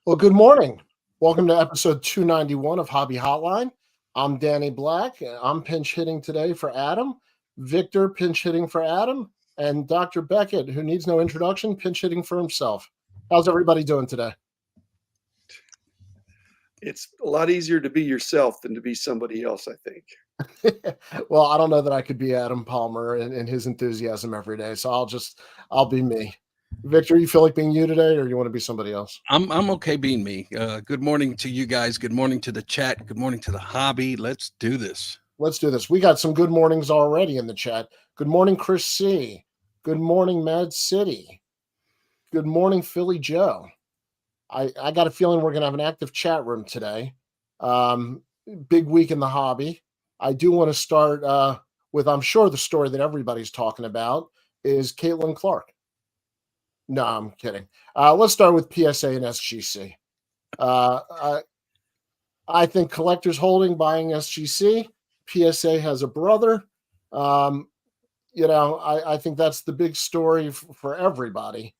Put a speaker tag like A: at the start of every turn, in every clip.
A: Well, good morning. Welcome to episode 291 of Hobby Hotline. I'm Danny Black. I'm pinch hitting today for Adam. Victor pinch hitting for Adam. And Dr. Becket, who needs no introduction, pinch hitting for himself. How's everybody doing today?
B: It's a lot easier to be yourself than to be somebody else, I think.
A: Well, I don't know that I could be Adam Palmer and his enthusiasm every day, so I'll be me. Victor, you feel like being you today, or you want to be somebody else?
C: I'm okay being me. Good morning to you guys. Good morning to the chat. Good morning to the hobby. Let's do this.
A: Let's do this. We got some good mornings already in the chat. Good morning, Chris C. Good morning, Mad City. Good morning, Philly Joe. I got a feeling we're going to have an active chat room today. Big week in the hobby. I do want to start with, I'm sure, the story that everybody's talking about is Caitlyn Clark. No, I'm kidding. Let's start with PSA and SGC. I think Collector's Holding buying SGC. PSA has a brother. I think that's the big story for everybody.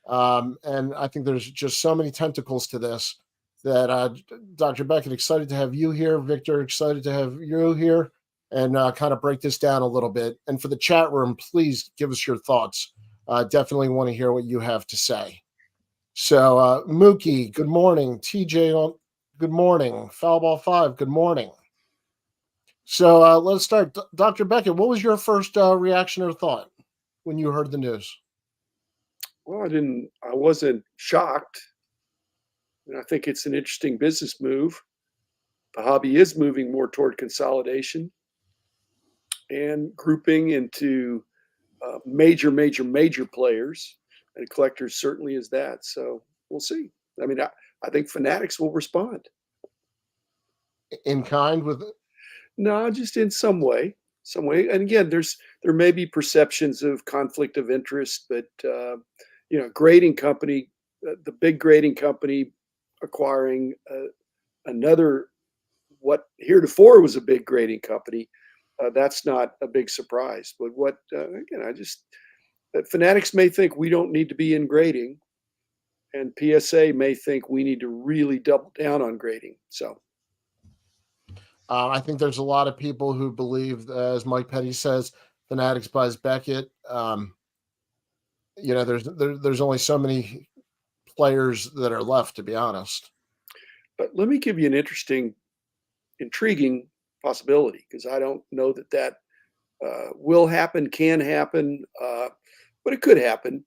A: And I think there's just so many tentacles to this that Dr. Becket, excited to have you here. Victor, excited to have you here and kind of break this down a little bit. And for the chat room, please give us your thoughts. Definitely want to hear what you have to say. So, Mookie, good morning. TJ, good morning. Foulball 5, good morning. So let's start. Dr. Becket, what was your first reaction or thought when you heard the news?
B: Well, I wasn't shocked. And I think it's an interesting business move. The hobby is moving more toward consolidation and grouping into major players, and Collectors certainly is that. So we'll see. I mean, I think Fanatics will respond.
A: In kind with it?
B: No, just in some way. And again, there may be perceptions of conflict of interest, but grading company, the big grading company acquiring another, what heretofore was a big grading company, that's not a big surprise. But Fanatics may think we don't need to be in grading, and PSA may think we need to really double down on grading. So.
A: I think there's a lot of people who believe, as Mike Petty says, Fanatics buys Becket. There's only so many players that are left, to be honest.
B: But let me give you an intriguing possibility, because I don't know that will happen, can happen, but it could happen.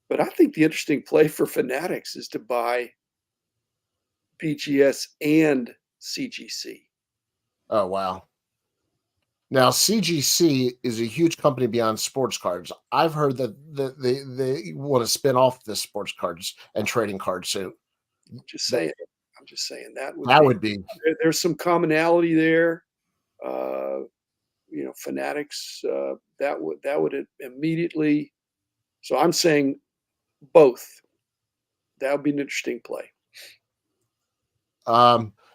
B: But I think the interesting play for Fanatics is to buy BGS and CGC.
A: Oh, wow. Now, CGC is a huge company beyond sports cards. I've heard that they want to spin off this sports cards and trading card suit.
B: I'm just saying that
A: would be.
B: There's some commonality there. Fanatics, that would immediately. So I'm saying both. That would be an interesting play.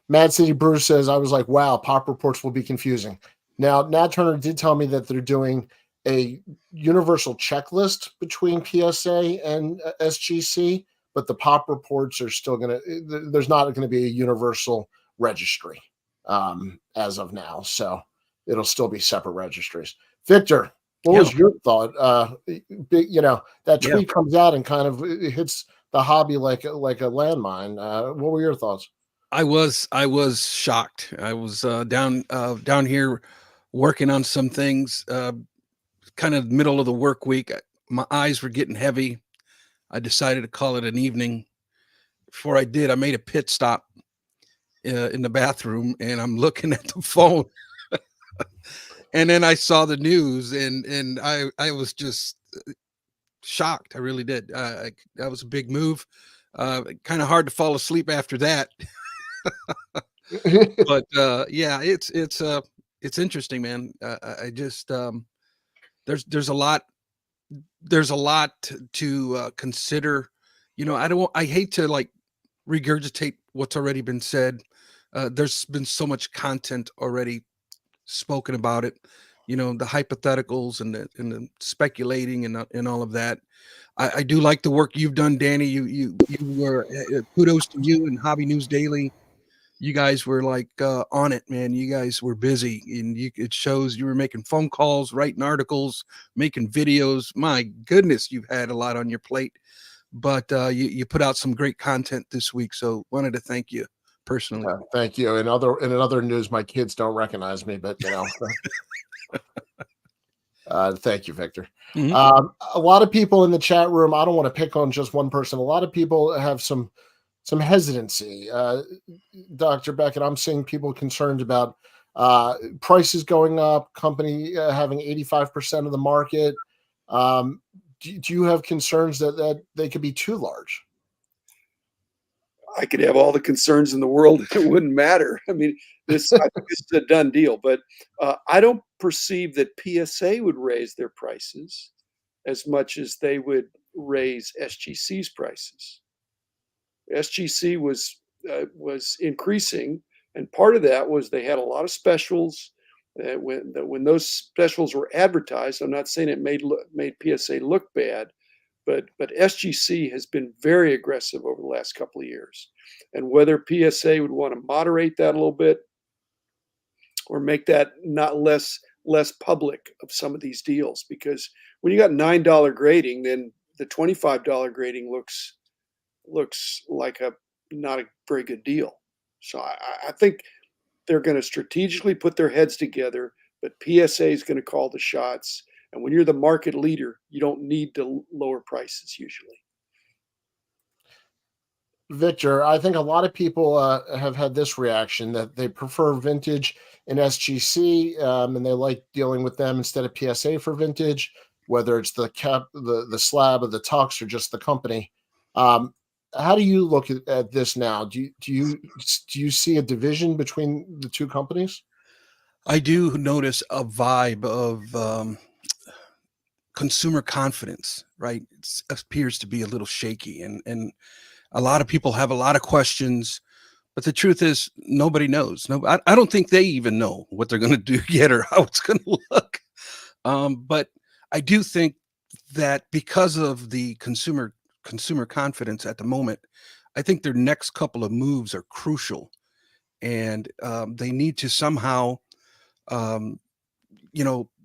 A: Mad City Bruce says, I was like, wow, pop reports will be confusing. Now, Nat Turner did tell me that they're doing a universal checklist between PSA and SGC, but the pop reports are still there's not going to be a universal registry as of now. So it'll still be separate registries. Victor, what was your thought? That tweet comes out and kind of hits the hobby like a landmine. What were your thoughts?
C: I was shocked. I was down here working on some things, kind of middle of the work week. My eyes were getting heavy. I decided to call it an evening. Before I did, I made a pit stop in the bathroom, and I'm looking at the phone. And then I saw the news, and I was just shocked. I really did. That was a big move. Kind of hard to fall asleep after that. But it's interesting, man. I just there's a lot to consider. I hate to regurgitate what's already been said. There's been so much content already spoken about it. the hypotheticals and the speculating and all of that. I do like the work you've done, Danny. You were kudos to you and Hobby News Daily. You guys were like on it, man. You guys were busy, and it shows you were making phone calls, writing articles, making videos. My goodness, you've had a lot on your plate, but you put out some great content this week. So wanted to thank you personally.
A: Thank you. In other news, my kids don't recognize me, but thank you, Victor.
C: Mm-hmm.
A: A lot of people in the chat room, I don't want to pick on just one person. A lot of people have some hesitancy. Dr. Becket, I'm seeing people concerned about prices going up, company having 85% of the market. Do you have concerns that they could be too large?
B: I could have all the concerns in the world. It wouldn't matter. I mean, I think this is a done deal, but I don't perceive that PSA would raise their prices as much as they would raise SGC's prices. SGC was increasing, and part of that was they had a lot of specials. When those specials were advertised, I'm not saying it made PSA look bad, but SGC has been very aggressive over the last couple of years. And whether PSA would want to moderate that a little bit or make that not less public of some of these deals, because when you got $9 grading, then the $25 grading looks like not a very good deal. So I think they're going to strategically put their heads together, but PSA is going to call the shots. And when you're the market leader, you don't need to lower prices usually.
A: Victor, I think a lot of people have had this reaction that they prefer vintage in SGC, and they like dealing with them instead of PSA for vintage, whether it's the cap, the slab, of the tux, or just the company. How do you look at this now? Do you see a division between the two companies?
C: I do notice a vibe of consumer confidence, right? It appears to be a little shaky, and a lot of people have a lot of questions, but the truth is nobody knows. No, I don't think they even know what they're going to do yet or how it's going to look. But I do think that because of the consumer confidence at the moment, I think their next couple of moves are crucial, and they need to somehow, um,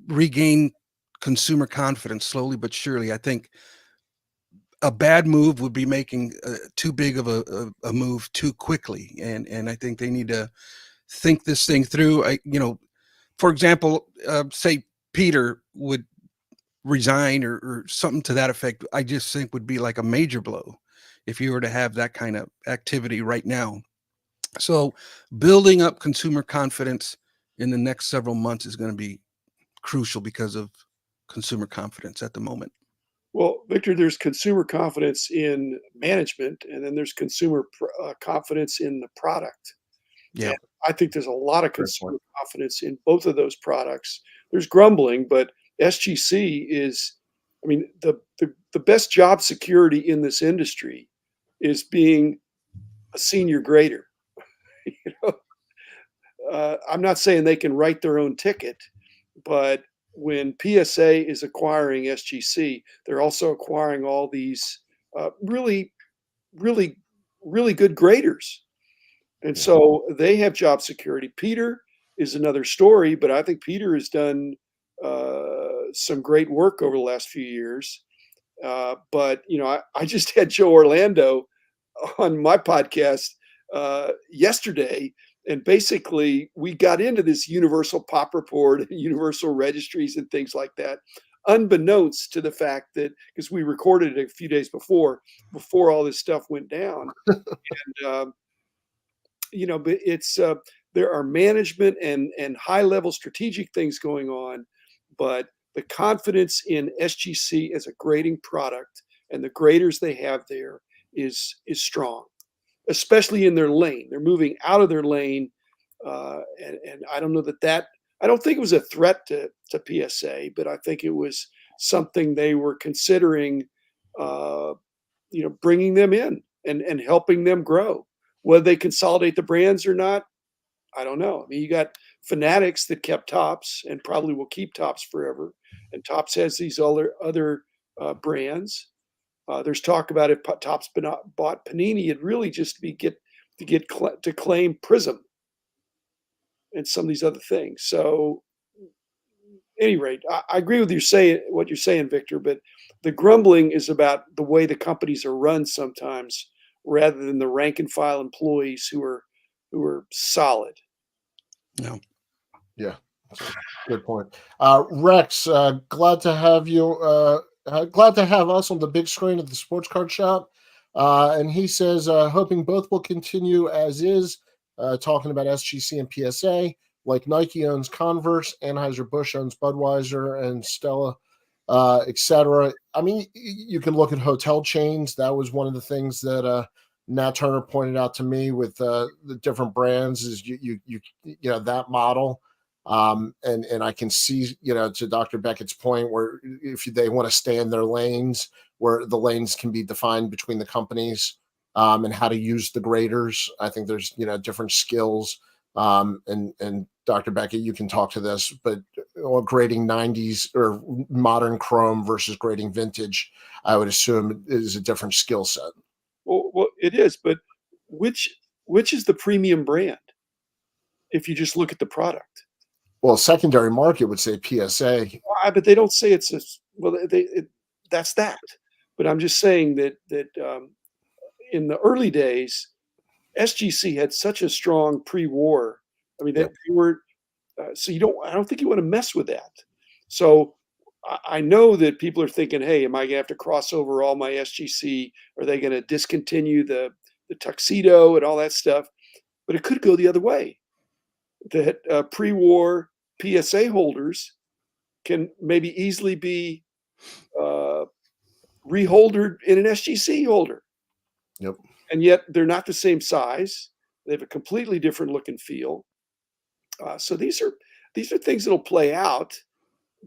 C: regain consumer confidence slowly but surely. I think a bad move would be making too big of a move too quickly, and I think they need to think this thing through. For example, say Peter would resign or something to that effect. I just think would be like a major blow if you were to have that kind of activity right now. So building up consumer confidence in the next several months is going to be crucial because of consumer confidence at the moment.
B: Well, Victor, there's consumer confidence in management, and then there's consumer confidence in the product.
C: Yeah.
B: And I think there's a lot of consumer confidence in both of those products. There's grumbling, but SGC is, I mean, the best job security in this industry is being a senior grader. You know, I'm not saying they can write their own ticket, but when PSA is acquiring SGC, they're also acquiring all these really, really, really good graders. And so they have job security. Peter is another story, but I think Peter has done some great work over the last few years. But, I just had Joe Orlando on my podcast yesterday. And basically, we got into this universal pop report and universal registries and things like that, unbeknownst to the fact that, because we recorded it a few days before all this stuff went down. And, but it's there are management and high level strategic things going on, but the confidence in SGC as a grading product and the graders they have there is strong, especially in their lane. They're moving out of their lane, and I don't know that I don't think it was a threat to PSA, but I think it was something they were considering, bringing them in and helping them grow. Whether they consolidate the brands or not, I don't know. I mean, you got Fanatics that kept Tops and probably will keep Tops forever. And Tops has these other brands. There's talk about if Tops bought Panini, it'd really just be to claim Prism and some of these other things. So, at any rate, I agree with what you're saying, Victor. But the grumbling is about the way the companies are run sometimes, rather than the rank and file employees who are solid.
C: No.
A: Yeah, good point. Rex, glad to have you. Glad to have us on the big screen at the Sports Card Shop. And he says, hoping both will continue as is, talking about SGC and PSA, like Nike owns Converse, Anheuser-Busch owns Budweiser and Stella, etc. I mean, you can look at hotel chains. That was one of the things that Nat Turner pointed out to me with the different brands is you know, that model. And I can see, you know, to Dr. Beckett's point, where if they want to stay in their lanes, where the lanes can be defined between the companies, and how to use the graders. I think there's, you know, different skills. And Dr. Beckett, you can talk to this, but grading 90s or modern chrome versus grading vintage, I would assume is a different skill set.
B: Well, it is, but which is the premium brand if you just look at the product?
A: Well, secondary market would say PSA.
B: But they don't say it's that's that. But I'm just saying that in the early days, SGC had such a strong pre-war. I mean, they were so I don't think you want to mess with that. So I know that people are thinking, hey, am I going to have to cross over all my SGC? Are they going to discontinue the tuxedo and all that stuff? But it could go the other way. That pre-war PSA holders can maybe easily be reholdered in an SGC holder.
A: Yep. And
B: yet they're not the same size. They have a completely different look and feel. So these are things that'll play out,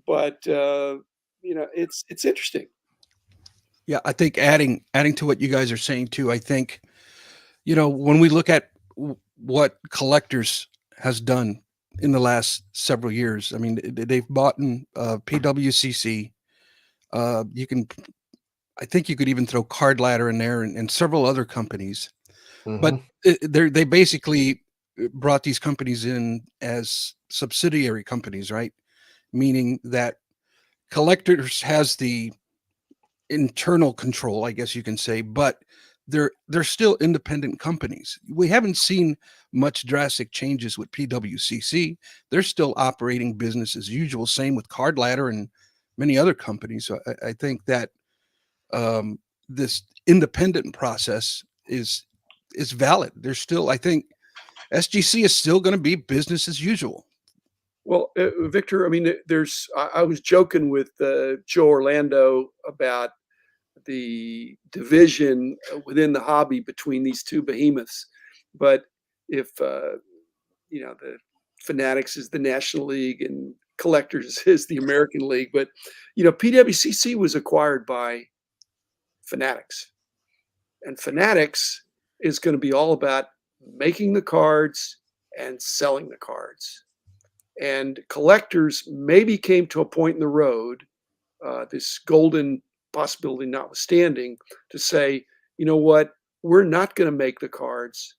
B: but you know, it's interesting.
C: Yeah, I think adding to what you guys are saying too, I think, you know, when we look at what Collectors has done in the last several years, I mean, they've bought in PWCC. I think you could even throw Card Ladder in there and several other companies. Mm-hmm. But they basically brought these companies in as subsidiary companies, right? Meaning that Collectors has the internal control, I guess you can say, but they're still independent companies. We haven't seen much drastic changes with PWCC. They're still operating business as usual. Same with Card Ladder and many other companies. So I think that this independent process is valid. There's still, I think, SGC is still going to be business as usual.
B: Well, Victor, I mean, I was joking with Joe Orlando about the division within the hobby between these two behemoths. But if, you know, the Fanatics is the National League and Collectors is the American League, but, you know, PWCC was acquired by Fanatics. And Fanatics is going to be all about making the cards and selling the cards. And Collectors maybe came to a point in the road, this golden possibility notwithstanding, to say, you know what, we're not going to make the cards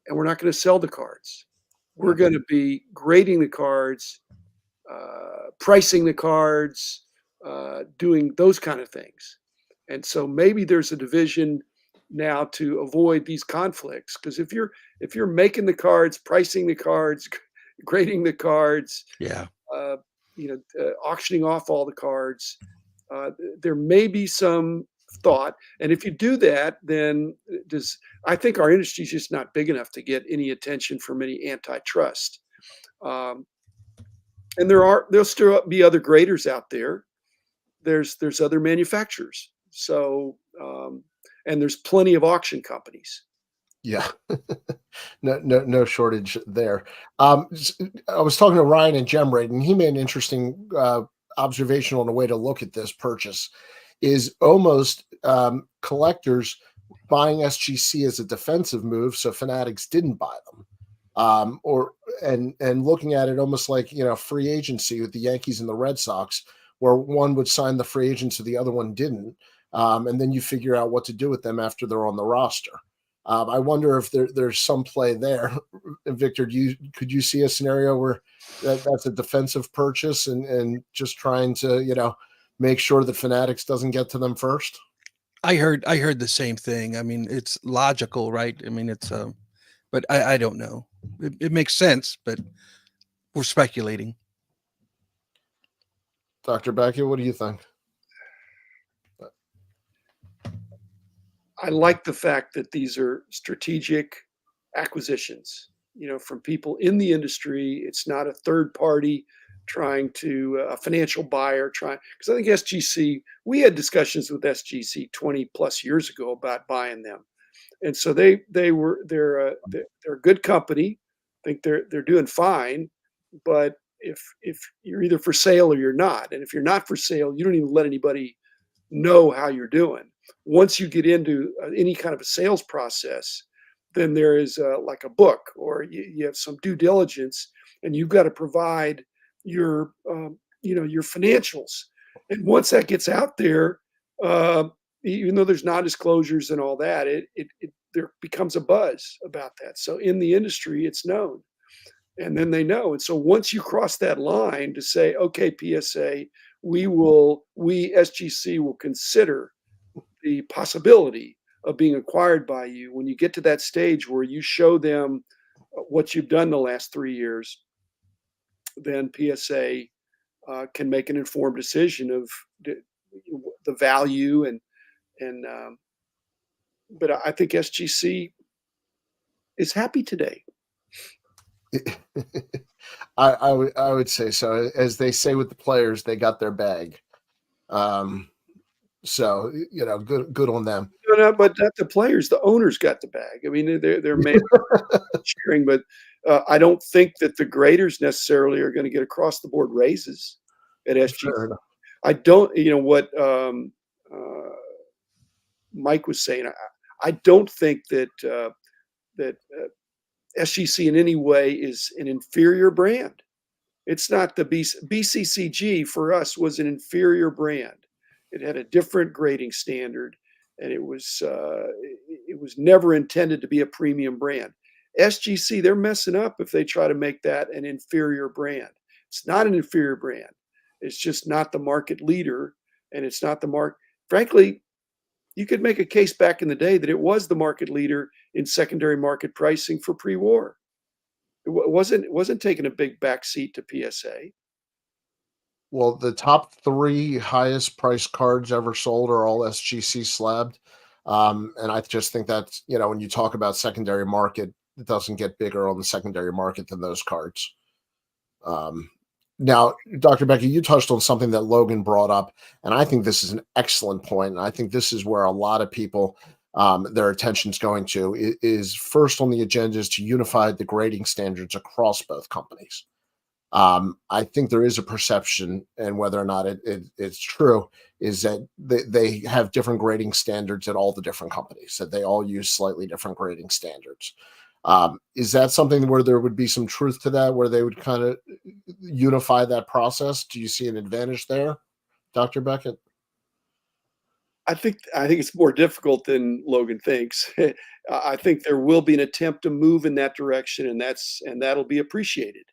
B: and we're not going to sell the cards. We're going to be grading the cards, pricing the cards, doing those kind of things. And so maybe there's a division now to avoid these conflicts, because if you're making the cards, pricing the cards, grading the cards, auctioning off all the cards, there may be some thought. And if you do that, then I think our industry is just not big enough to get any attention from any antitrust. And there'll still be other graders out there. There's other manufacturers. So and there's plenty of auction companies.
A: Yeah, no shortage there. I was talking to Ryan and Gemrade, and he made an interesting observation on a way to look at this purchase. Is almost Collectors buying SGC as a defensive move, so Fanatics didn't buy them. or and looking at it almost like, free agency with the Yankees and the Red Sox, where one would sign the free agent so the other one didn't, and then you figure out what to do with them after they're on the roster. I wonder if there's some play there. Victor, could you see a scenario where that's a defensive purchase and just trying to make sure that Fanatics doesn't get to them first?
C: I heard the same thing. I mean, it's logical, right? I mean, it's but I don't know. It makes sense, but we're speculating.
A: Dr. Becket, what do you think?
B: I like the fact that these are strategic acquisitions, from people in the industry. It's not a third party trying to a financial buyer trying, because I think SGC, we had discussions with SGC 20 plus years ago about buying them. And so they're a good company. I think they're doing fine, but if you're either for sale or you're not, and if you're not for sale, you don't even let anybody know how you're doing. Once you get into any kind of a sales process, then there is like a book, or you have some due diligence, and you've got to provide your your financials. And once that gets out there, even though there's non-disclosures and all that, it there becomes a buzz about that. So in the industry, it's known, and then they know. And so once you cross that line to say, okay, PSA, we SGC will consider the possibility of being acquired by you. When you get to that stage where you show them what you've done the last 3 years, then PSA can make an informed decision of the value and but I think SGC is happy today.
A: I would say so. As they say with the players, they got their bag. So good on them.
B: No, but not the players. The owners got the bag. I mean, they're sharing, but I don't think that the graders necessarily are going to get across the board raises at SGC. I don't. What Mike was saying. I don't think that SGC in any way is an inferior brand. It's not the BCCG for us was an inferior brand. It had a different grading standard, and it was never intended to be a premium brand. SGC, they're messing up if they try to make that an inferior brand. It's not an inferior brand. It's just not the market leader, and it's not the market. Frankly, you could make a case back in the day that it was the market leader in secondary market pricing for pre-war. It wasn't taking a big backseat to PSA.
A: Well, the top 3 highest priced cards ever sold are all SGC slabbed. And I just think that, when you talk about secondary market, it doesn't get bigger on the secondary market than those cards. Now, Dr. Becky, you touched on something that Logan brought up, and I think this is an excellent point. And I think this is where a lot of people, their attention's going to is first on the agenda is to unify the grading standards across both companies. I think there is a perception, and whether or not it's true, is that they have different grading standards at all the different companies, that they all use slightly different grading standards. Is that something where there would be some truth to that, where they would kind of unify that process? Do you see an advantage there, Dr. Becket?
B: I think it's more difficult than Logan thinks. I think there will be an attempt to move in that direction, and that'll be appreciated.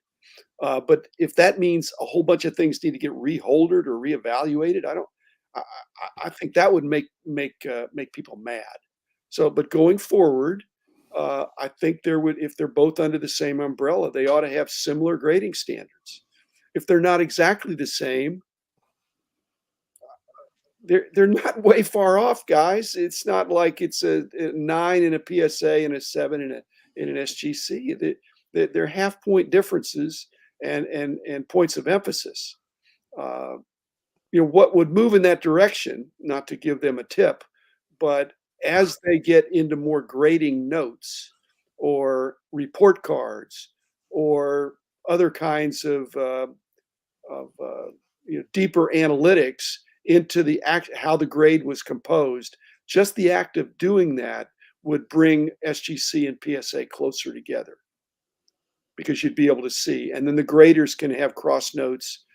B: But if that means a whole bunch of things need to get reholdered or reevaluated, I think that would make people mad. So, but going forward, I think if they're both under the same umbrella, they ought to have similar grading standards. If they're not exactly the same, they're not way far off, guys. It's not like it's a 9 in a PSA and a 7 in an SGC. They're half point differences and points of emphasis. What would move in that direction, not to give them a tip, but as they get into more grading notes or report cards or other kinds of deeper analytics into how the grade was composed, just the act of doing that would bring SGC and PSA closer together. because you'd be able to see. And then the graders can have cross notes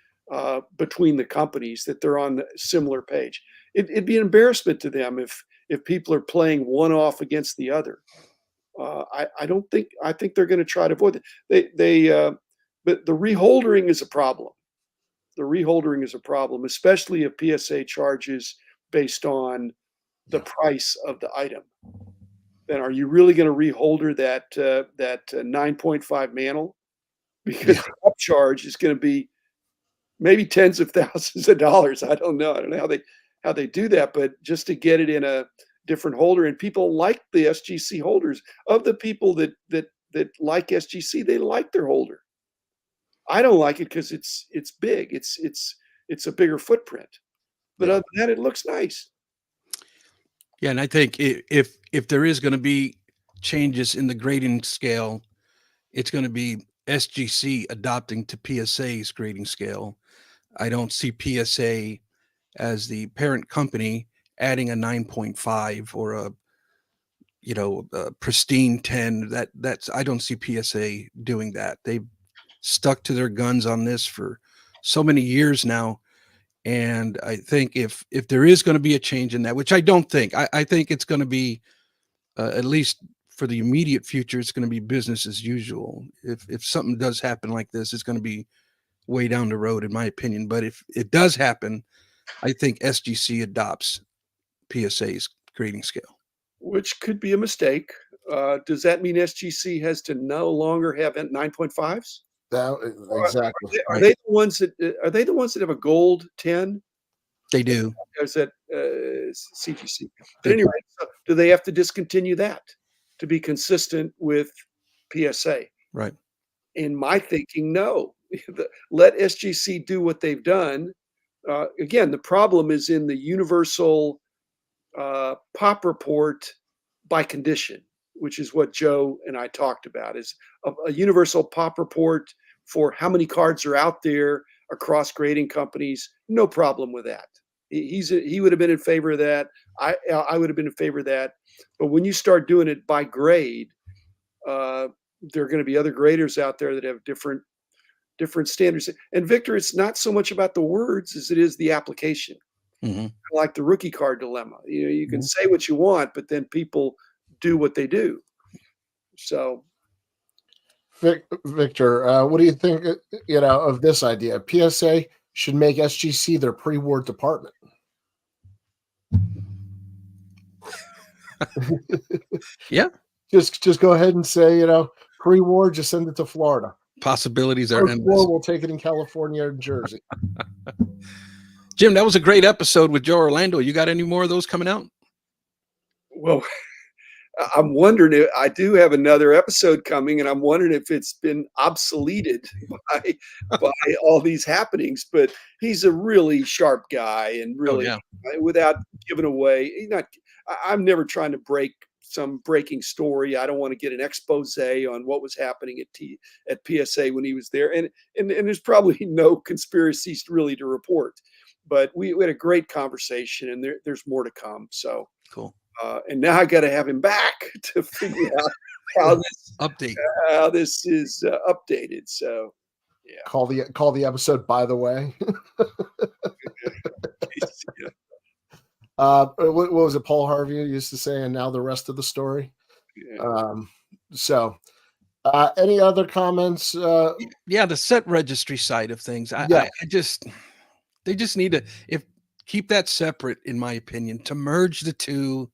B: between the companies that they're on the similar page. It'd be an embarrassment to them if people are playing one off against the other. I think they're going to try to avoid it. But the reholdering is a problem. The reholdering is a problem, especially if PSA charges based on the price of the item. Then are you really going to reholder that 9.5 mantle? Because the upcharge is going to be maybe tens of thousands of dollars. I don't know how they do that, but just to get it in a different holder, and people like the SGC holders. Of the people that like SGC, they like their holder. I don't like it because it's big. It's a bigger footprint. But other than that, it looks nice.
C: Yeah, and I think if there is going to be changes in the grading scale, it's going to be SGC adopting to PSA's grading scale. I don't see PSA as the parent company adding a 9.5 or a pristine 10. That's I don't see PSA doing that. They've stuck to their guns on this for so many years now. And I think if there is going to be a change in that, which I don't think, I think it's going to be, at least for the immediate future, it's going to be business as usual. If something does happen like this, it's going to be way down the road, in my opinion. But if it does happen, I think SGC adopts PSA's grading scale.
B: Which could be a mistake. Does that mean SGC has to no longer have 9.5s?
A: Exactly.
B: Are they the ones that have a gold 10?
C: They do.
B: Or is that CGC? But anyway, so do they have to discontinue that to be consistent with PSA?
C: Right.
B: In my thinking, no. Let SGC do what they've done. Again, the problem is in the universal pop report by condition, which is what Joe and I talked about, is a universal pop report for how many cards are out there across grading companies. No problem with that. He would have been in favor of that. I would have been in favor of that. But when you start doing it by grade, there are going to be other graders out there that have different standards. And Victor, it's not so much about the words as it is the application.
C: Mm-hmm.
B: Like the rookie card dilemma. You can say what you want, but then people do what they do. So,
A: Victor, what do you think? Of this idea? PSA should make SGC their pre-war department.
C: Yeah.
A: Just go ahead and say, pre-war, just send it to Florida.
C: Possibilities are endless.
A: We'll take it in California and Jersey.
C: Jim, that was a great episode with Joe Orlando. You got any more of those coming out?
B: Well, I'm wondering if I do have another episode coming, and I'm wondering if it's been obsoleted by all these happenings. But he's a really sharp guy, and really, without giving away, I'm never trying to break some breaking story. I don't want to get an expose on what was happening at PSA when he was there, and there's probably no conspiracies really to report. But we had a great conversation, and there's more to come. So
C: cool.
B: And now I got to have him back to figure out how this is updated. So, yeah.
A: Call the episode, by the way. What was it Paul Harvey used to say? And now the rest of the story.
B: Yeah.
A: Any other comments?
C: The set registry side of things. They just need to keep that separate, in my opinion. To merge the two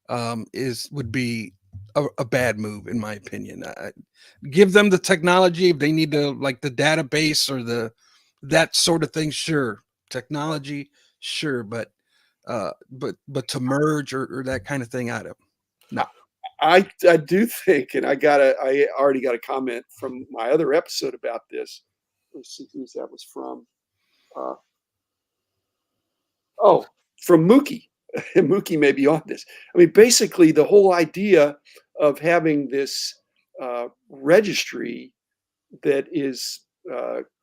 C: would be a bad move, in my opinion. Give them the technology if they need to, like the database or that sort of thing. Sure, technology, sure, but to merge or that kind of thing, I don't. No.
B: I do think, and I already got a comment from my other episode about this. Let's see who that was from. From Mookie. Mookie may be on this. I mean, basically, the whole idea of having this registry that is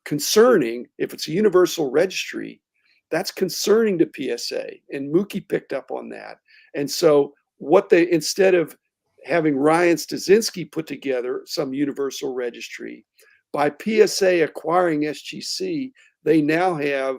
B: concerning, if it's a universal registry, that's concerning to PSA. And Mookie picked up on that. And so instead of having Ryan Stasinski put together some universal registry. By PSA acquiring SGC, they now have,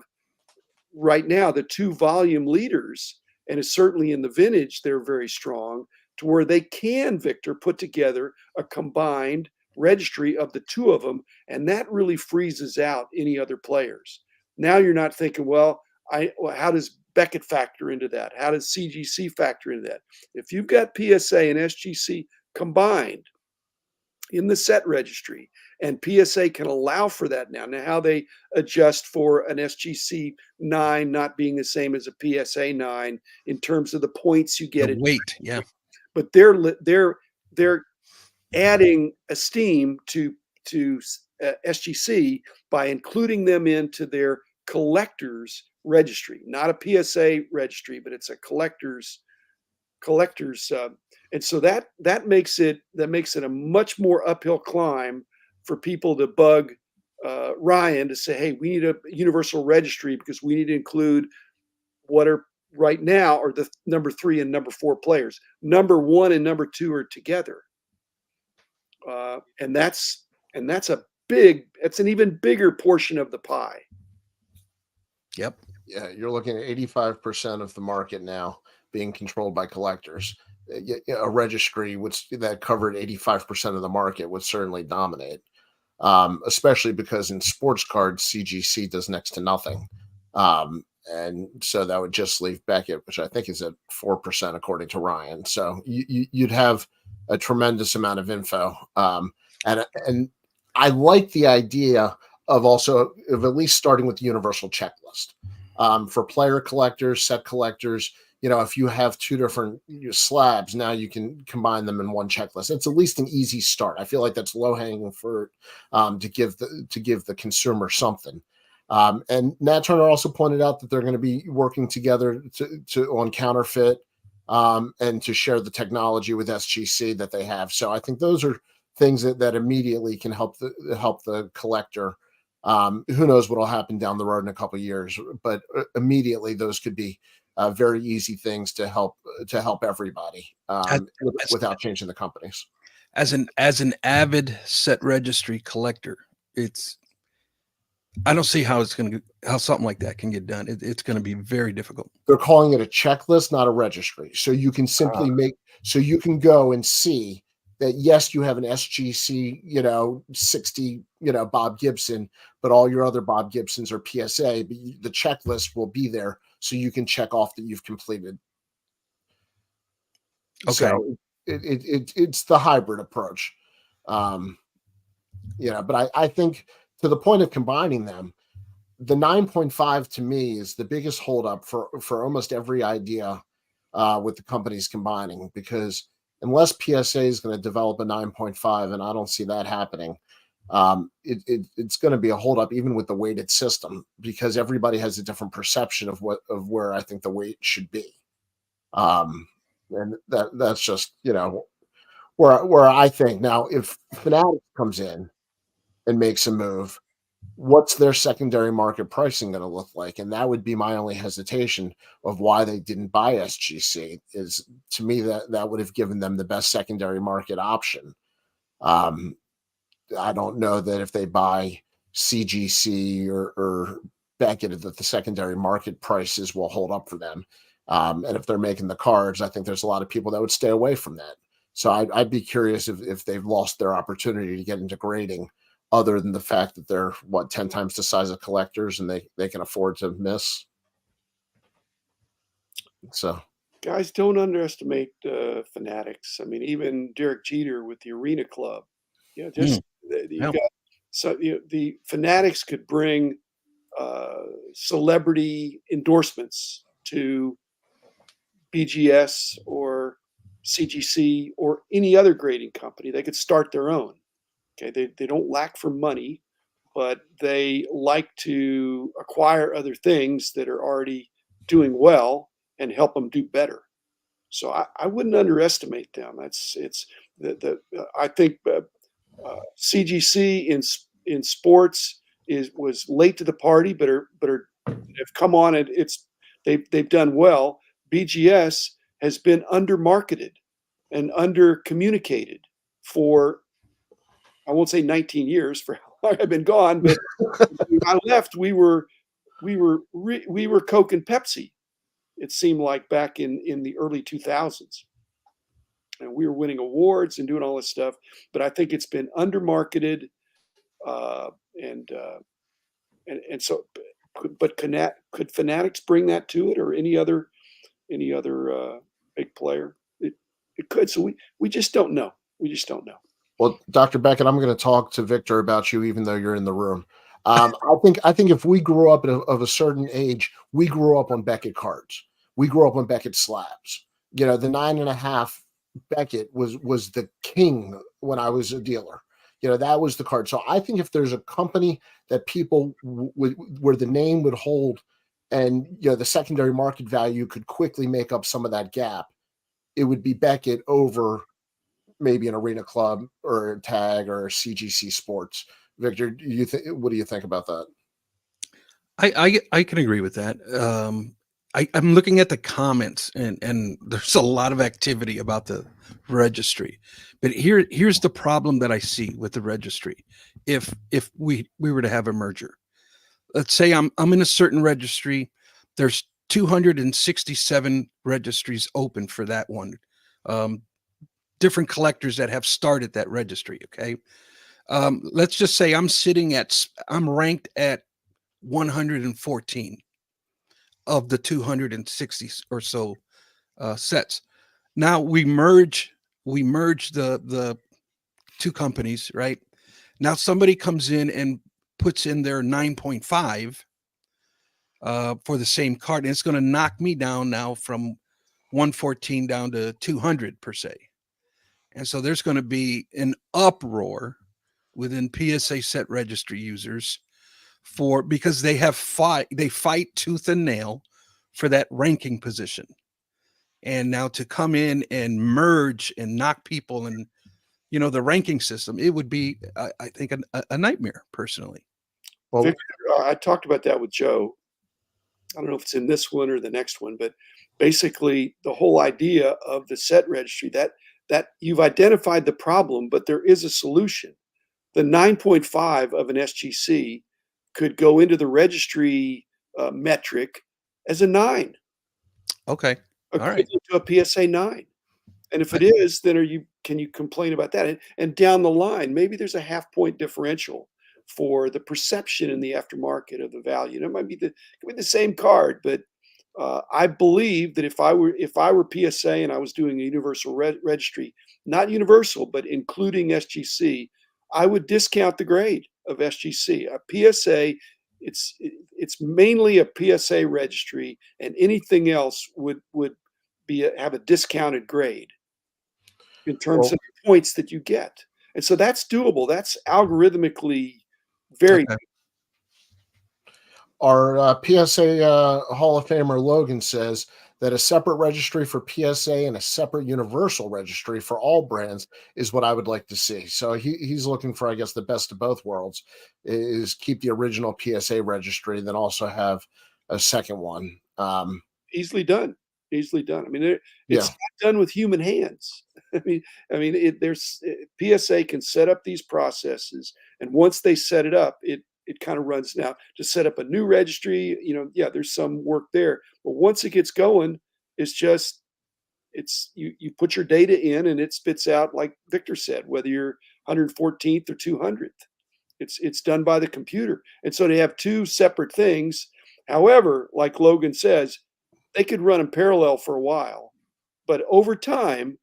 B: right now, the 2 volume leaders, and it's certainly in the vintage, they're very strong, to where they can, Victor, put together a combined registry of the 2 of them, and that really freezes out any other players. Now you're not thinking, well, how does Becket factor into that? How does CGC factor into that? If you've got PSA and SGC combined in the set registry, and PSA can allow for that now. Now, how they adjust for an SGC 9 not being the same as a PSA 9 in terms of the points you get.
C: The weight, yeah.
B: But they're adding esteem to SGC by including them into their collectors registry, not a PSA registry, but it's a collectors. And so that makes it a much more uphill climb for people to bug Ryan to say, hey, we need a universal registry because we need to include what are right now are the number 3 and number 4 players. Number 1 and number 2 are together, and that's an even bigger portion of the pie.
C: Yep.
A: Yeah, you're looking at 85% of the market now being controlled by collectors. A registry that covered 85% of the market would certainly dominate, especially because in sports cards, CGC does next to nothing. And so that would just leave Becket, which I think is at 4% according to Ryan. So you'd have a tremendous amount of info. And I like the idea of at least starting with the universal checklist for player collectors, set collectors. If you have 2 different slabs, now you can combine them in one checklist. It's at least an easy start. I feel like that's low hanging fruit to give the consumer something. And Nat Turner also pointed out that they're going to be working together on counterfeit and to share the technology with SGC that they have. So I think those are things that immediately can help the collector. Who knows what will happen down the road in a couple of years, but immediately those could be very easy things to help everybody without changing the companies.
C: As an avid set registry collector, I don't see how something like that can get done. It's going to be very difficult.
A: They're calling it a checklist, not a registry. So you can simply you can go and see that, yes, you have an SGC, 60, Bob Gibson, but all your other Bob Gibsons are PSA, but the checklist will be there so you can check off that you've completed.
C: Okay.
A: So it's the hybrid approach. But I think to the point of combining them, the 9.5 to me is the biggest holdup for almost every idea with the companies combining, because unless PSA is going to develop a 9.5, and I don't see that happening, it's going to be a holdup even with the weighted system, because everybody has a different perception of where I think the weight should be. And that's just, where I think now, if Fanatics comes in and makes a move, what's their secondary market pricing going to look like? And that would be my only hesitation of why they didn't buy SGC, is to me that would have given them the best secondary market option. I don't know that if they buy CGC or Becket that the secondary market prices will hold up for them. And if they're making the cards, I think there's a lot of people that would stay away from that. So I'd be curious if they've lost their opportunity to get into grading, other than the fact that they're 10 times the size of collectors and they can afford to miss. So
B: guys, don't underestimate Fanatics. I mean, even Derek Jeter with the Arena Club, the Fanatics could bring celebrity endorsements to BGS or CGC or any other grading company. They could start their own. Okay, they don't lack for money, but they like to acquire other things that are already doing well and help them do better. So I wouldn't underestimate them. I think CGC in sports was late to the party, but have come on. They've done well. BGS has been under marketed, and under communicated for, I won't say 19 years for how long I've been gone, but when I left, we were Coke and Pepsi. It seemed like back in the early 2000s, and we were winning awards and doing all this stuff. But I think it's been undermarketed, uh, and uh, and so, but could Fanatics bring that to it, or any other big player? It could. So we just don't know. We just don't know.
A: Well, Dr. Becket, I'm going to talk to Victor about you, even though you're in the room. I think if we grew up of a certain age, we grew up on Becket cards. We grew up on Becket slabs. You know, the 9.5 Becket was the king when I was a dealer. You know, that was the card. So I think if there's a company that people where the name would hold, and you know the secondary market value could quickly make up some of that gap, it would be Becket over maybe an Arena Club or a Tag or CGC Sports. Victor, what do you think about that?
C: I can agree with that. I'm looking at the comments, and there's a lot of activity about the registry. But here's the problem that I see with the registry. If we were to have a merger, let's say I'm in a certain registry, there's 267 registries open for that one. Different collectors that have started that registry. Okay. Let's just say I'm ranked at 114 of the 260 or so sets. Now we merge the two companies, right? Now somebody comes in and puts in their 9.5 for the same card, and it's going to knock me down now from 114 down to 200 per se. And so there's going to be an uproar within PSA set registry users because they fight tooth and nail for that ranking position. And now to come in and merge and knock people and, you know, the ranking system, it would be, I think, a nightmare personally.
B: Well, Victor, I talked about that with Joe. I don't know if it's in this one or the next one, but basically the whole idea of the set registry, that you've identified the problem, but there is a solution. The 9.5 of an SGC could go into the registry metric as a 9.
C: Okay. All right.
B: To a PSA 9. And if it is, then can you complain about that? And down the line, maybe there's a half point differential for the perception in the aftermarket of the value. And it might be the same card, but I believe that if I were PSA and I was doing a universal registry, not universal, but including SGC, I would discount the grade of SGC. A PSA, it's mainly a PSA registry, and anything else would have a discounted grade in terms of the points that you get. And so that's doable. That's algorithmically very.
A: Okay. Our PSA Hall of Famer Logan says that a separate registry for PSA and a separate universal registry for all brands is what I would like to see. So he's looking for, I guess, the best of both worlds, is keep the original PSA registry, then also have a second one.
B: Easily done. I mean, it's not done with human hands. There's PSA can set up these processes, and once they set it up, it kind of runs. Now to set up a new registry, there's some work there, but once it gets going, it's you put your data in and it spits out, like Victor said, whether you're 114th or 200th. It's done by the computer, and so they have two separate things. However, like Logan says, they could run in parallel for a while, but over time,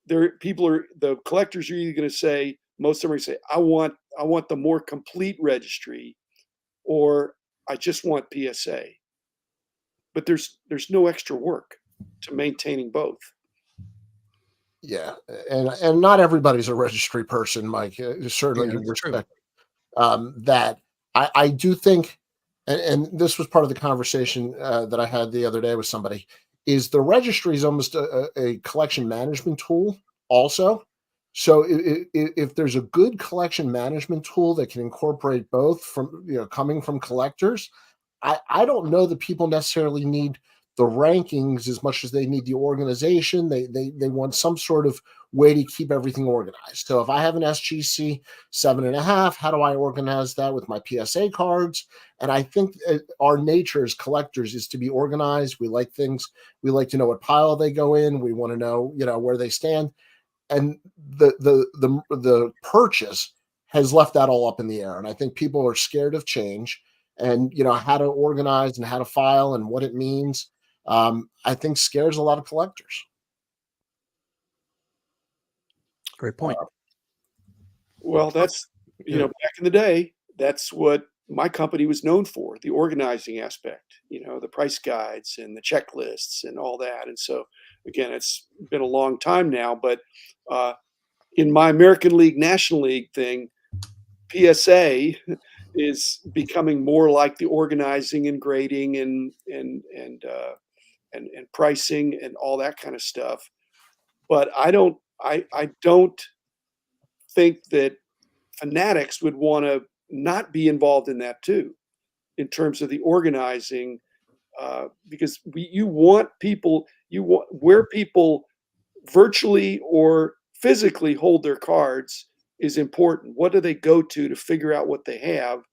B: the collectors are either going to say, most of them are going to say, I want the more complete registry, or I just want PSA. But there's no extra work to maintaining both.
A: Yeah, and not everybody's a registry person, Mike. Certainly respect that. I do think, and this was part of the conversation that I had the other day with somebody, is the registry is almost a collection management tool also. So if there's a good collection management tool that can incorporate both from, coming from collectors, I don't know that people necessarily need the rankings as much as they need the organization. They want some sort of way to keep everything organized. So if I have an SGC 7.5, how do I organize that with my PSA cards? And I think our nature as collectors is to be organized. We like things. We like to know what pile they go in. We want to know, where they stand. And the purchase has left that all up in the air. And I think people are scared of change and, how to organize and how to file and what it means. I think scares a lot of collectors.
C: Great point.
B: Well, that's, back in the day, that's what my company was known for, the organizing aspect, the price guides and the checklists and all that. And so, again, it's been a long time now, but in my American League, National League thing, PSA is becoming more like the organizing and grading and pricing and all that kind of stuff. But I don't think that Fanatics would want to not be involved in that too, in terms of the organizing, because you want where people virtually or physically hold their cards is important. What do they go to figure out what they have,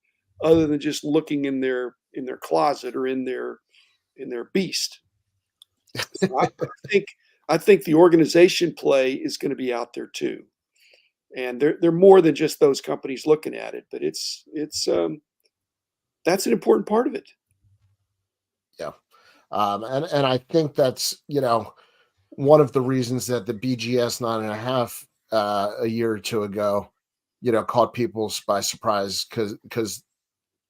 B: other than just looking in their closet or in their beast? So I think the organization play is going to be out there too, and they're more than just those companies looking at it. But it's that's an important part of it.
A: Yeah, and I think that's one of the reasons that the BGS 9.5 a year or two ago, caught people by surprise because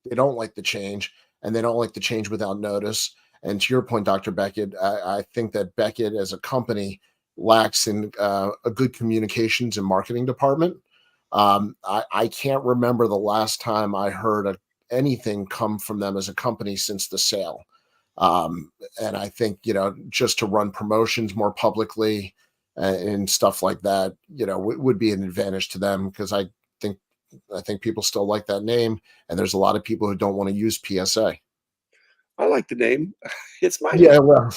A: they don't like the change and they don't like the change without notice. And to your point, Dr. Becket, I think that Becket as a company lacks in a good communications and marketing department. I can't remember the last time I heard anything come from them as a company since the sale. And I think, just to run promotions more publicly and stuff like that, would be an advantage to them, because I think people still like that name, and there's a lot of people who don't want to use PSA.
B: I like the name. It's my
A: yeah.
B: name.
A: Well,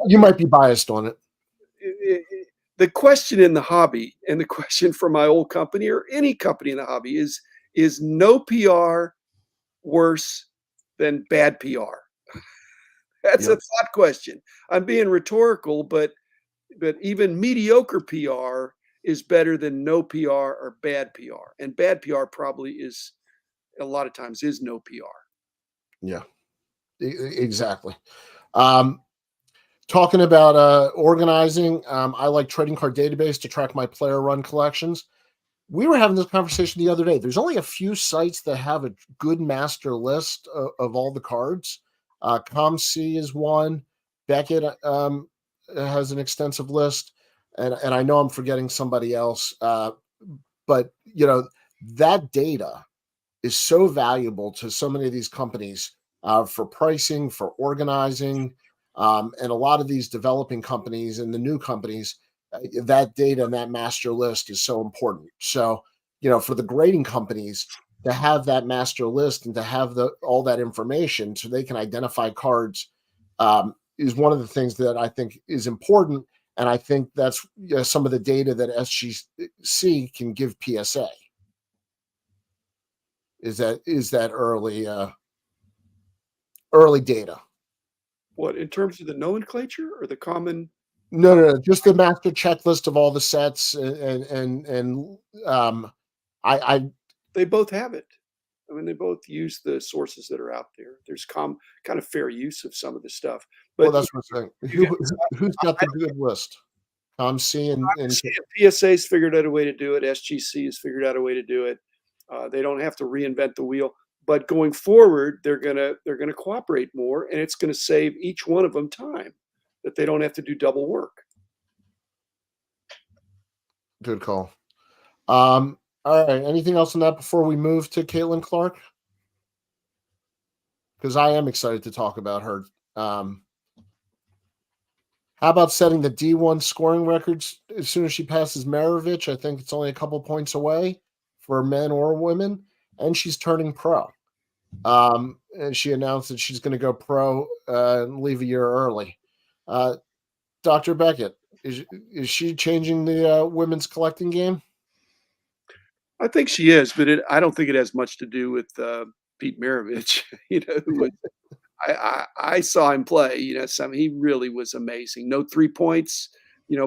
A: you might be biased on it.
B: The question in the hobby, and the question for my old company or any company in the hobby, is no PR worse than bad PR? That's a thought question. I'm being rhetorical, but even mediocre PR is better than no PR or bad PR. And bad PR probably is a lot of times is no PR.
A: Yeah, exactly. Talking about organizing, I like Trading Card Database to track my player run collections. We were having this conversation the other day. There's only a few sites that have a good master list of all the cards. ComC is one. Becket has an extensive list, and I know I'm forgetting somebody else. But that data is so valuable to so many of these companies for pricing, for organizing, and a lot of these developing companies and the new companies. That data and that master list is so important. So, for the grading companies to have that master list and to have all that information so they can identify cards is one of the things that I think is important. And I think that's some of the data that SGC can give PSA. Is that early data?
B: What, in terms of the nomenclature or the common?
A: No, just the master checklist of all the sets, and
B: they both have it. I mean, they both use the sources that are out there. There's kind of fair use of some of the stuff. But
A: that's what I'm saying. Who's got the good list? ComC and
B: PSA's figured out a way to do it. SGC has figured out a way to do it. They don't have to reinvent the wheel. But going forward, they're gonna cooperate more, and it's gonna save each one of them time that they don't have to do double work.
A: Good call. All right. Anything else on that before we move to Caitlyn Clark? Because I am excited to talk about her. How about setting the D1 scoring records as soon as she passes Maravich? I think it's only a couple points away for men or women, and she's turning pro. And she announced that she's going to go pro and leave a year early. Dr. Becket, is she changing the women's collecting game?
B: I think she is, but I don't think it has much to do with Pete Maravich. Who was I saw him play. He really was amazing. No 3 points,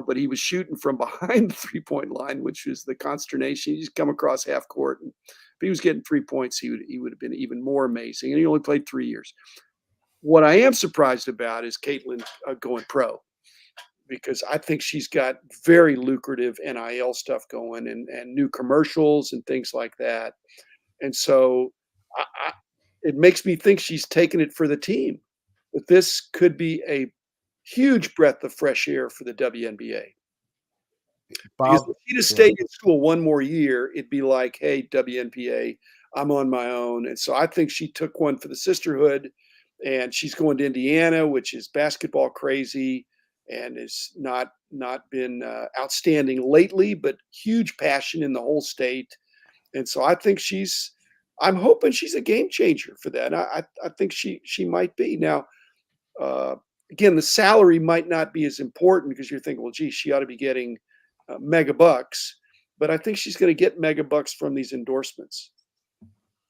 B: but he was shooting from behind the 3-point line, which was the consternation. He's come across half court, and if he was getting 3 points, he would have been even more amazing. And he only played 3 years. What I am surprised about is Caitlyn going pro, because I think she's got very lucrative NIL stuff going, and new commercials and things like that. And so it makes me think she's taking it for the team. That this could be a huge breath of fresh air for the WNBA. Because
A: Bob,
B: if she'd have stayed in school one more year, it'd be like, hey, WNBA, I'm on my own. And so I think she took one for the sisterhood, and she's going to Indiana, which is basketball crazy and has not been outstanding lately, but huge passion in the whole state. And so I think I'm hoping she's a game changer for that. I think she might be. Now, again, the salary might not be as important, because you're thinking, well, gee, she ought to be getting mega bucks. But I think she's going to get mega bucks from these endorsements.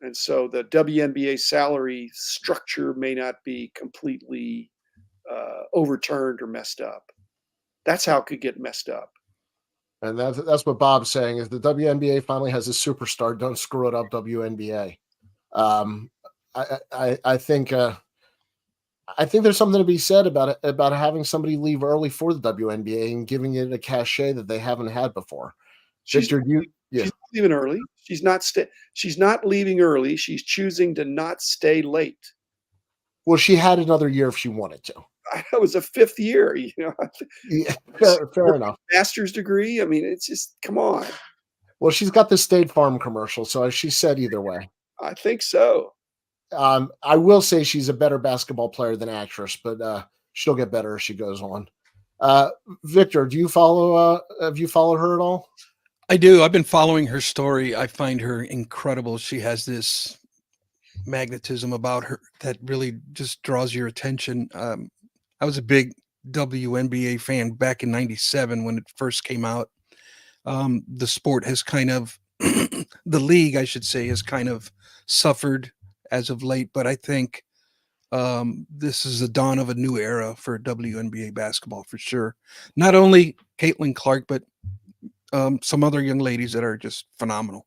B: And so the WNBA salary structure may not be completely overturned or messed up. That's how it could get messed up.
A: And that's what Bob's saying, is the WNBA finally has a superstar. Don't screw it up, WNBA. I think there's something to be said about having somebody leave early for the WNBA and giving it a cachet that they haven't had before. Victor,
B: she's not leaving early. She's not leaving early. She's choosing to not stay late.
A: Well, she had another year if she wanted to.
B: That was a 5th year,
A: Yeah, fair enough.
B: Master's degree. I mean, it's just, come on.
A: Well, she's got the State Farm commercial, so she said either way.
B: I think so.
A: I will say she's a better basketball player than actress, but she'll get better as she goes on. Victor, have you followed her at all?
C: I do. I've been following her story. I find her incredible. She has this magnetism about her that really just draws your attention. I was a big WNBA fan back in '97 when it first came out. The sport has kind of, the league, I should say, has kind of suffered as of late, but I think this is the dawn of a new era for WNBA basketball for sure. Not only Caitlyn Clark, but some other young ladies that are just phenomenal.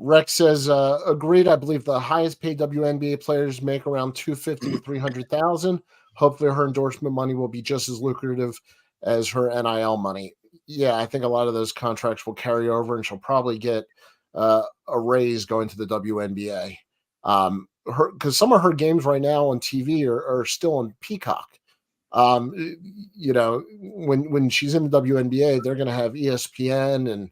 A: Rex says, agreed. I believe the highest paid WNBA players make around $250,000 to $300,000. Hopefully her endorsement money will be just as lucrative as her NIL money. Yeah, I think a lot of those contracts will carry over, and she'll probably get a raise going to the WNBA. Because some of her games right now on TV are still on Peacock. When she's in the WNBA, they're going to have ESPN, and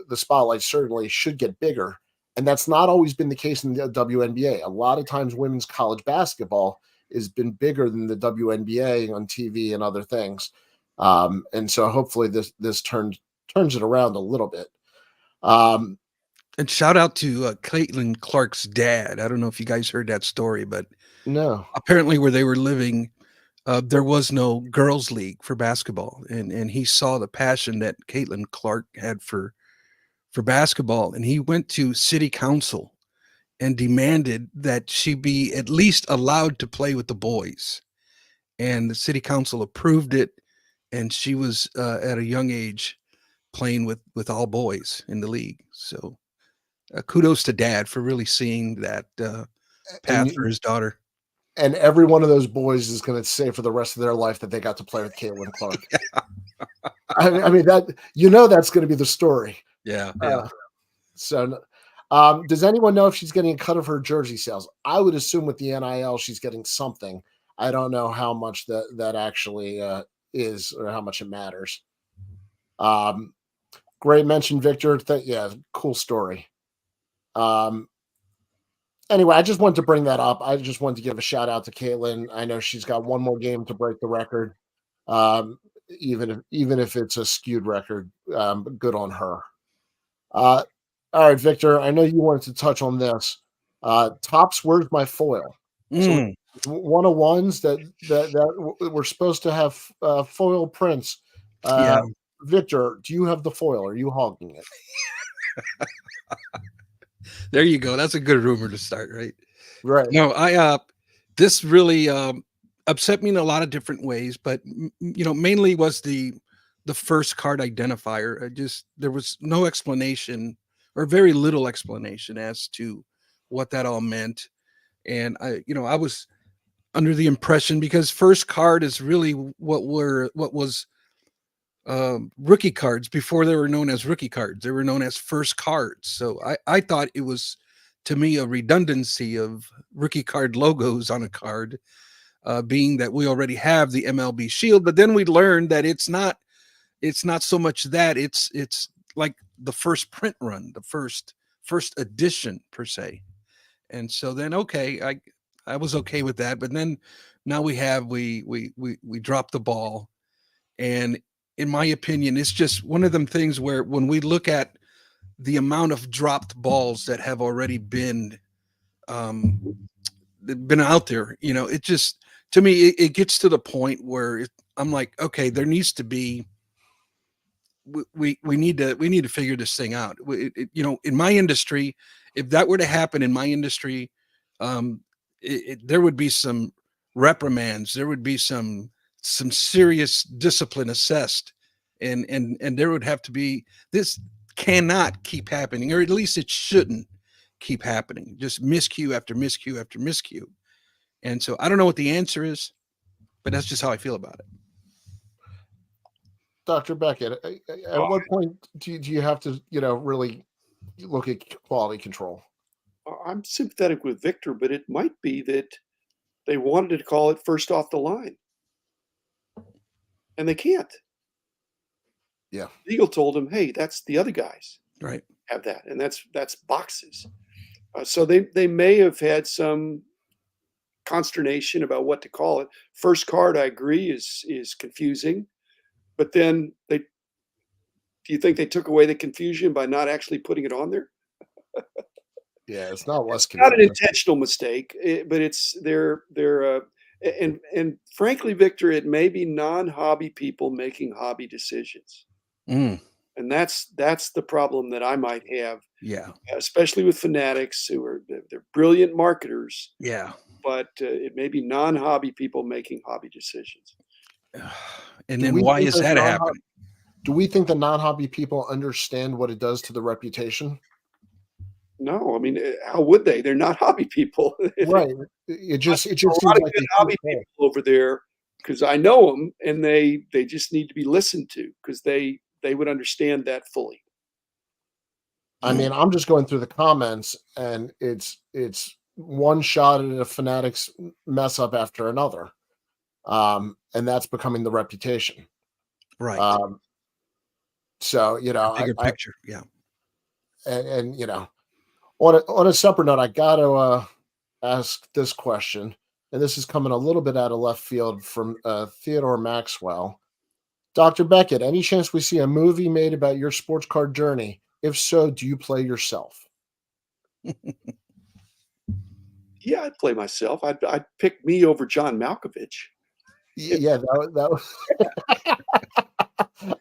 A: the spotlight certainly should get bigger. And that's not always been the case in the WNBA. A lot of times women's college basketball has been bigger than the WNBA on TV and other things. And so hopefully this turns it around a little bit.
C: And shout out to Caitlyn Clark's dad. I don't know if you guys heard that story, but
A: no,
C: apparently where they were living, there was no girls' league for basketball, and he saw the passion that Caitlyn Clark had for basketball, and he went to city council and demanded that she be at least allowed to play with the boys. And the city council approved it, and she was at a young age playing with all boys in the league. So kudos to dad for really seeing that path for his daughter.
A: And every one of those boys is going to say for the rest of their life that they got to play with Caitlyn Clark. Yeah. I mean that, that's going to be the story.
C: Yeah.
A: So does anyone know if she's getting a cut of her jersey sales? I would assume with the NIL she's getting something. I don't know how much that actually is, or how much it matters. Great mention, Victor. Yeah, cool story. Anyway, I just wanted to bring that up. I just wanted to give a shout out to Caitlyn. I know she's got one more game to break the record, even if it's a skewed record. Good on her. All right, Victor, I know you wanted to touch on this. Tops, where's my foil? So
C: Mm,
A: 101s that we're supposed to have foil prints.
C: yeah,
A: Victor, do you have the foil? Are you hogging it?
C: there you go. That's a good rumor to start, right?
A: Right.
C: No, this really upset me in a lot of different ways, but mainly was the first card identifier. There was no explanation or very little explanation as to what that all meant. And I was under the impression, because first card is really what was rookie cards before they were known as rookie cards. They were known as first cards. So I thought it was, to me, a redundancy of rookie card logos on a card, being that we already have the MLB shield. But then we learned that it's not so much that it's like the first print run, the first edition per se. And so then, okay, I was okay with that. But then now we dropped the ball. And in my opinion, it's just one of them things where when we look at the amount of dropped balls that have already been out there, it just, to me, it gets to the point where I'm like, okay, there needs to be, we need to figure this thing out. In my industry, if that were to happen in my industry, there would be some reprimands, there would be some serious discipline assessed, and there would have to be, this cannot keep happening, or at least it shouldn't keep happening, just miscue after miscue after miscue. And so I don't know what the answer is, but that's just how I feel about it.
A: Dr. Becket, at what point do you have to, really look at quality control?
B: I'm sympathetic with Victor, but it might be that they wanted to call it first off the line, and they can't.
A: Yeah.
B: Legal told them, "Hey, that's the other guys
C: Right.
B: have that, and that's boxes." So they may have had some consternation about what to call it. First card, I agree, is confusing, but then do you think they took away the confusion by not actually putting it on there?
A: Yeah, it's not less
B: It's not an
A: confusing.
B: intentional mistake, but it's they're and frankly, Victor, it may be non-hobby people making hobby decisions,
C: Mm,
B: and that's the problem that I might have,
C: yeah.
B: especially with Fanatics, who are they're brilliant marketers,
C: Yeah.
B: but it may be non-hobby people making hobby decisions.
C: And
A: Do
C: then
A: we
C: why
A: think
C: is
A: those
C: that
A: non
C: happening?
A: Do we think the non-hobby people understand what it does to the reputation?
B: No, I mean, how would they? They're not hobby people.
A: Right. It
B: A
A: just seems
B: lot of
A: like
B: good
A: a huge
B: hobby
A: hole.
B: people over there, because I know them, and they just need to be listened to, because they would understand that fully.
A: I mean, I'm just going through the comments, and it's one shot at a Fanatics mess up after another, and that's becoming the reputation.
C: Right.
A: Um, so
C: Bigger picture. Yeah.
A: and on a separate note, I got to ask this question, and this is coming a little bit out of left field from Theodore Maxwell. Dr. Becket, any chance we see a movie made about your sports card journey? If so, do you play yourself?
B: Yeah, I'd play myself. I'd pick me over John Malkovich.
A: Yeah, that was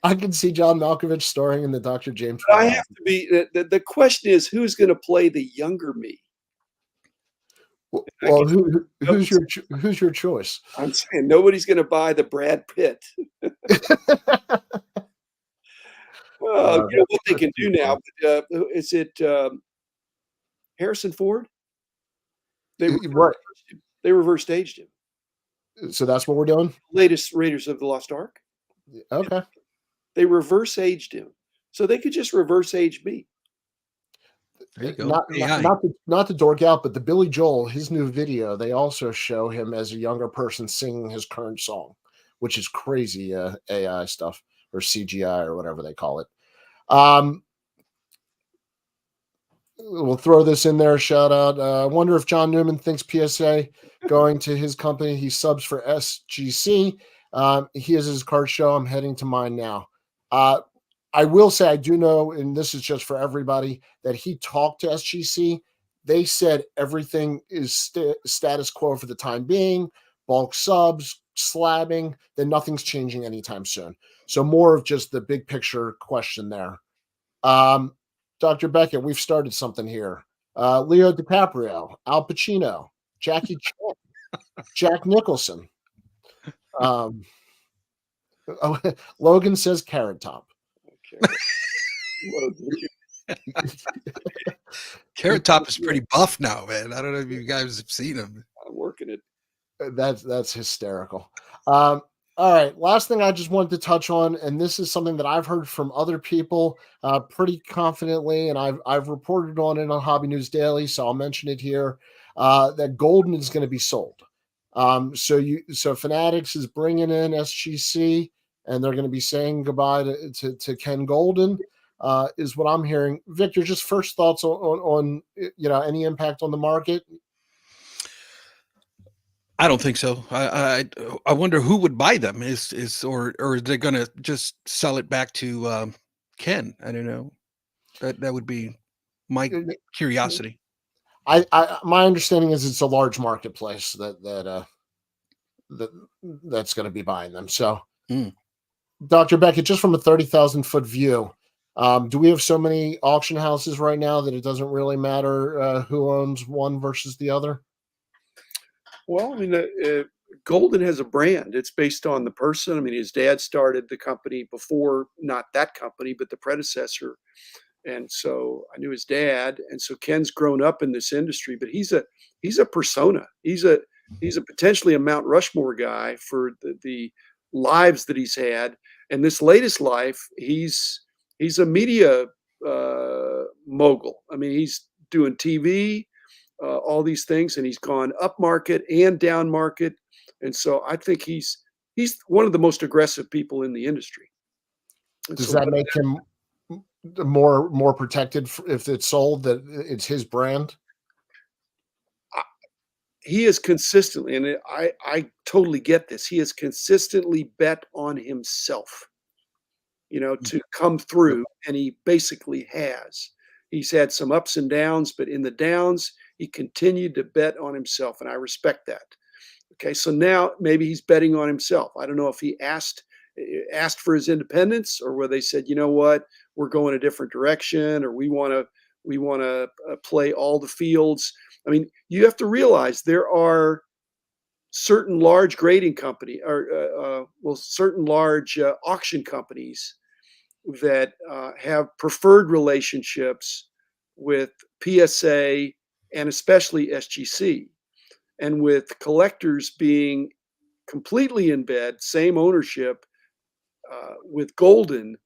A: I can see John Malkovich starring in the Dr. James
B: But I
A: Bond.
B: have to be the question is, who's gonna play the younger me? I
A: Well,
B: guess
A: who's your choice?
B: I'm saying nobody's gonna buy the Brad Pitt. Well, you know what they
A: That's
B: can
A: too
B: do now,
A: fun.
B: but, is it, Harrison Ford? They
A: Right.
B: reversed aged him.
A: So that's what we're doing?
B: Latest Raiders of the Lost Ark,
A: Okay.
B: they reverse aged him. So they could just reverse age me.
C: There you go.
A: Not
C: AI.
A: not to dork out, but the Billy Joel, his new video, they also show him as a younger person singing his current song, which is crazy AI stuff or CGI or whatever they call it. We'll throw this in there. Shout out. I wonder if John Newman thinks PSA going to his company. He subs for SGC. He has his card show. I'm heading to mine now. I will say I do know, and this is just for everybody, that he talked to SGC. They said everything is status quo for the time being, bulk subs, slabbing, then nothing's changing anytime soon. So more of just the big picture question there. Dr. Becket, we've started something here. Leo DiCaprio, Al Pacino, Jackie Chan, Jack Nicholson. Logan says Carrot Top.
B: Okay.
C: Carrot Top is pretty buff now, man. I don't know if you guys have seen him.
B: I'm working it.
A: That's hysterical. All right, last thing I just wanted to touch on, and this is something that I've heard from other people pretty confidently, and I've reported on it on Hobby News Daily, so I'll mention it here. That Golden is going to be sold. So Fanatics is bringing in SGC, and they're going to be saying goodbye to Ken Golden, is what I'm hearing. Victor, just first thoughts on any impact on the market.
C: I don't think so. I wonder who would buy them. Or are they going to just sell it back to Ken? I don't know. That would be my curiosity.
A: My understanding is it's a large marketplace that's going to be buying them. So, Dr. Becket, just from a 30,000-foot view, do we have so many auction houses right now that it doesn't really matter who owns one versus the other?
B: Well, I mean, Golden has a brand. It's based on the person. I mean, his dad started the company before, not that company, but the predecessor. And so I knew his dad. And so Ken's grown up in this industry, but he's a persona. He's a potentially a Mount Rushmore guy for the lives that he's had. And this latest life, he's a media mogul. I mean, he's doing TV, all these things, and he's gone up market and down market. And so I think he's one of the most aggressive people in the industry. And
A: Does
B: so
A: that make him more protected if it's sold, that it's his brand?
B: He is consistently, and I totally get this, he has consistently bet on himself, to come through, and he basically has. He's had some ups and downs, but in the downs, he continued to bet on himself, and I respect that. Okay, so now maybe he's betting on himself. I don't know if he asked for his independence, or where they said, you know what, we're going a different direction, or we want to play all the fields. I mean, you have to realize there are certain large grading company, or certain large auction companies that have preferred relationships with PSA and especially SGC, and with collectors being completely in bed, same ownership. With Golden,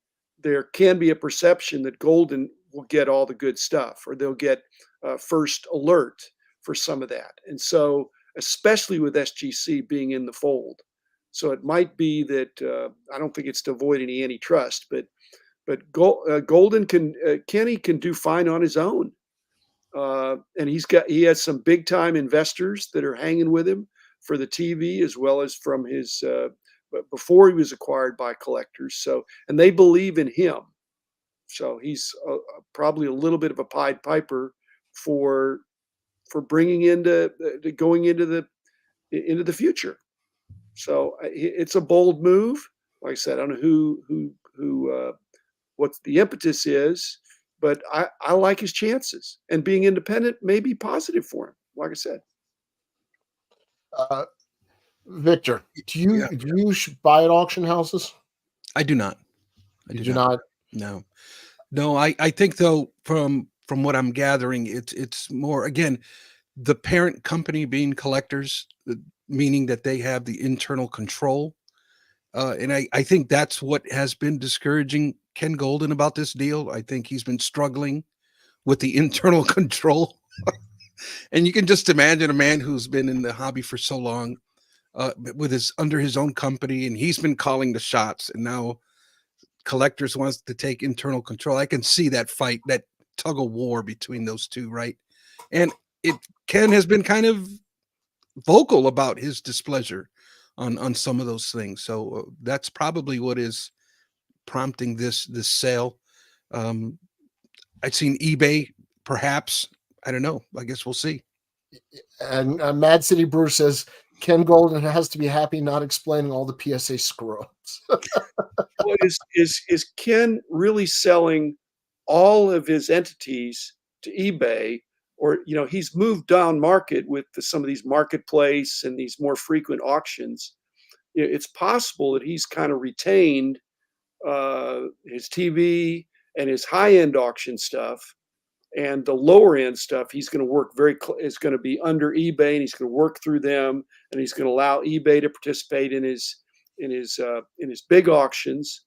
B: there can be a perception that Golden will get all the good stuff, or they'll get first alert for some of that. And so, especially with SGC being in the fold, so it might be that I don't think it's to avoid any antitrust, but Golden Kenny can do fine on his own, and he has some big time investors that are hanging with him for the TV, as well as from his before he was acquired by collectors. So, and they believe in him. So he's probably a little bit of a Pied Piper for bringing going into the future. So it's a bold move. Like I said, I don't know who what the impetus is, but I like his chances, and being independent may be positive for him. Like I said.
A: Victor, do you buy at auction houses?
C: I do not.
A: I do not.
C: No. I think though, from what I'm gathering, it's more, again, the parent company being collectors, meaning that they have the internal control. And I think that's what has been discouraging Ken Golden about this deal. I think he's been struggling with the internal control. And you can just imagine a man who's been in the hobby for so long, with under his own company, and he's been calling the shots, and now collectors wants to take internal control. I can see that fight, that tug of war between those two, right? And Ken has been kind of vocal about his displeasure on some of those things. So that's probably what is prompting this sale. I'd seen eBay, perhaps. I don't know. I guess we'll see.
A: And Mad City Brewer says Ken Golden has to be happy not explaining all the PSA screw-ups.
B: What is Ken really selling all of his entities to eBay? Or, he's moved down market with some of these marketplace and these more frequent auctions. It's possible that he's kind of retained his TV and his high-end auction stuff, and the lower end stuff he's going to work is going to be under eBay, and he's going to work through them, and he's going to allow eBay to participate in his big auctions.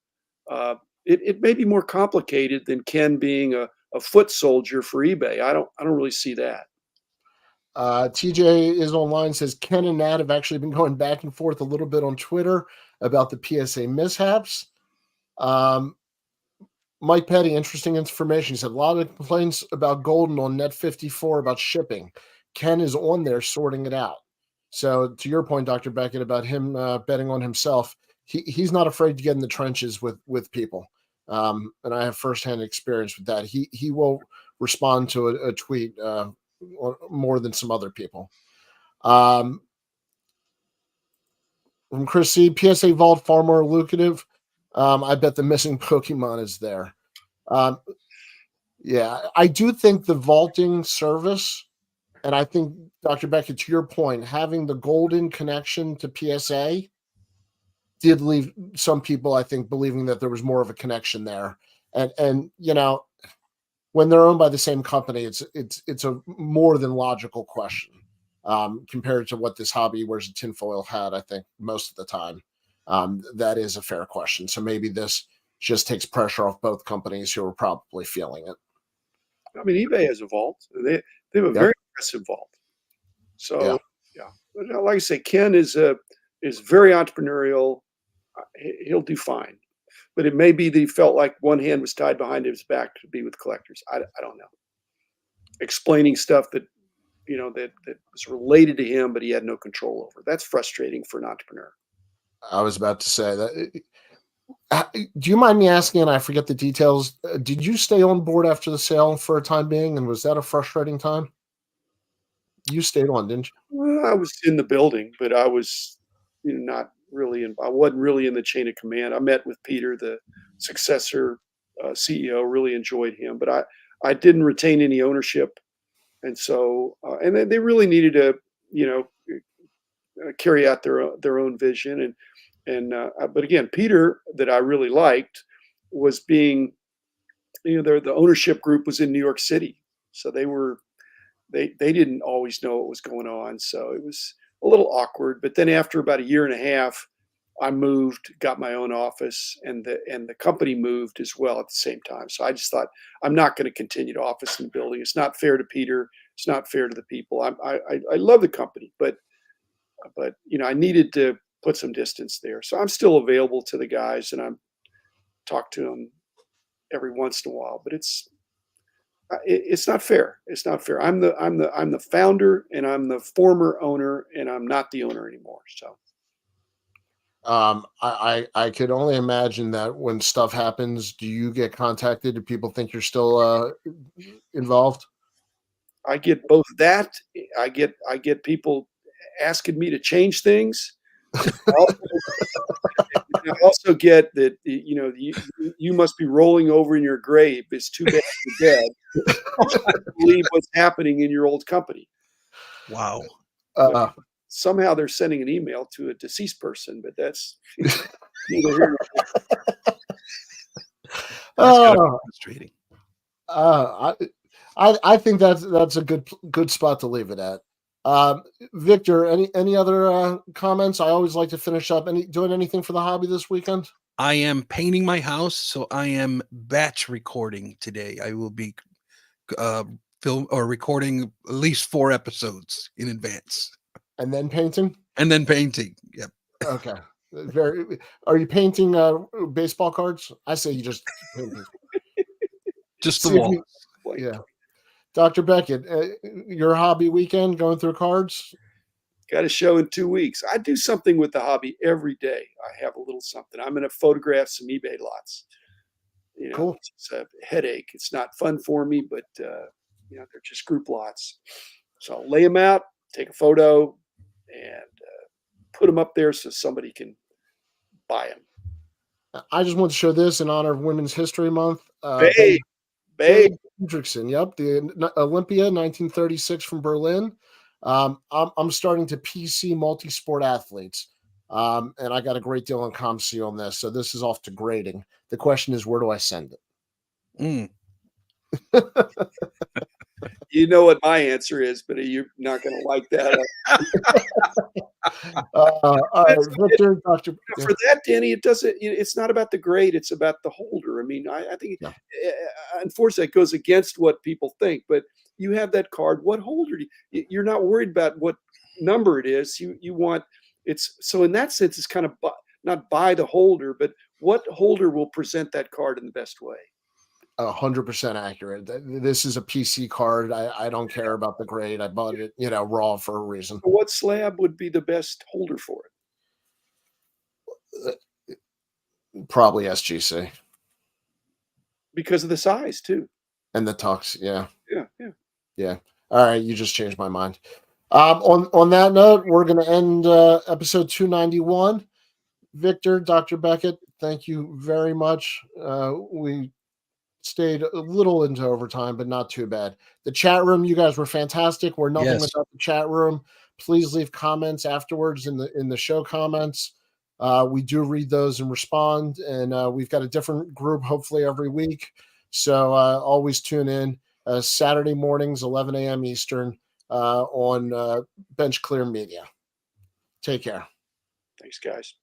B: It may be more complicated than Ken being a foot soldier for eBay. I don't really see that.
A: TJ is online, says Ken and Nat have actually been going back and forth a little bit on Twitter about the PSA mishaps. Mike Petty, interesting information. He said a lot of complaints about Golden on Net 54 about shipping. Ken is on there sorting it out. So to your point, Dr. Becket, about him betting on himself, he's not afraid to get in the trenches with people. And I have firsthand experience with that. He will respond to a tweet more than some other people. From Chris C, PSA Vault far more lucrative. I bet the missing Pokemon is there. Yeah, I do think the vaulting service, and I think, Dr. Beckett, to your point, having the golden connection to PSA did leave some people, I think, believing that there was more of a connection there. And when they're owned by the same company, it's a more than logical question compared to what this hobby wears a tinfoil hat, I think, most of the time. That is a fair question. So maybe this just takes pressure off both companies who are probably feeling it.
B: I mean, eBay has a vault. They have a very aggressive vault. So yeah. But like I say, Ken is very entrepreneurial. He'll do fine. But it may be that he felt like one hand was tied behind his back to be with collectors. I don't know. Explaining stuff that was related to him, but he had no control over. That's frustrating for an entrepreneur.
A: I was about to say that. Do you mind me asking, and I forget the details, did you stay on board after the sale for a time being, and was that a frustrating time? You stayed on, didn't you?
B: Well, I was in the building, but I was not really I wasn't really in the chain of command. I met with Peter, the successor CEO, really enjoyed him, but I didn't retain any ownership. And so, and they really needed to, carry out their own vision. But again, Peter, that I really liked, was being, the ownership group was in New York City, so they didn't always know what was going on, so it was a little awkward. But then after about a year and a half, I moved, got my own office, and the company moved as well at the same time. So I just thought, I'm not going to continue to office in the building. It's not fair to Peter. It's not fair to the people. I love the company, but I needed to put some distance there. So I'm still available to the guys, and I'm talk to them every once in a while. But it's not fair. It's not fair. I'm the founder, and I'm the former owner, and I'm not the owner anymore. So.
A: I could only imagine that when stuff happens, do you get contacted? Do people think you're still involved?
B: I get both that. I get people asking me to change things. I also get that you must be rolling over in your grave. It's too bad you're dead. I can't believe what's happening in your old company.
C: Wow.
B: Somehow they're sending an email to a deceased person, but that's neither here nor there.
C: That's frustrating.
A: I think that's a good spot to leave it at. Victor, any other comments? I always like to finish up. Doing anything for the hobby this weekend?
C: I am painting my house, so I am batch recording today. I will be recording at least 4 episodes in advance.
A: And then painting?
C: Yep.
A: Okay. Are you painting baseball cards? I say you just paint
C: just the wall.
A: Yeah. Dr. Beckett, your hobby weekend going through cards?
B: got a show in 2 weeks. I do something with the hobby every day. I have a little something. I'm going to photograph some eBay lots.
A: Cool.
B: It's a headache. It's not fun for me, but they're just group lots. So I'll lay them out, take a photo, and put them up there so somebody can buy them.
A: I just want to show this in honor of Women's History Month.
B: Babe.
A: Hendrickson, yep, the Olympia 1936 from Berlin. I'm starting to PC multi-sport athletes, and I got a great deal on ComC on this, so this is off to grading. The question is, where do I send it?
B: You know what my answer is, but you're not going to like that.
A: All right, Victor, Dr.
B: For that, Danny, it's not about the grade. It's about the holder. I mean, I think, unfortunately, it goes against what people think, but you have that card. What holder you're not worried about what number it is. You want so in that sense, it's kind of not by the holder, but what holder will present that card in the best way.
A: 100% accurate. This is a PC card. I don't care about the grade. I bought it, raw for a reason.
B: What slab would be the best holder for
A: it? Probably SGC.
B: Because of the size too.
A: And the tux, yeah.
B: Yeah.
A: All right, you just changed my mind. On that note, we're going to end episode 291. Victor, Dr. Becket, thank you very much. We stayed a little into overtime, but not too bad. The chat room, you guys were fantastic. We're nothing without the chat room. Please leave comments afterwards in the show comments. We do read those and respond, and we've got a different group hopefully every week. So always tune in Saturday mornings, 11 a.m. Eastern on Bench Clear Media. Take care.
B: Thanks, guys.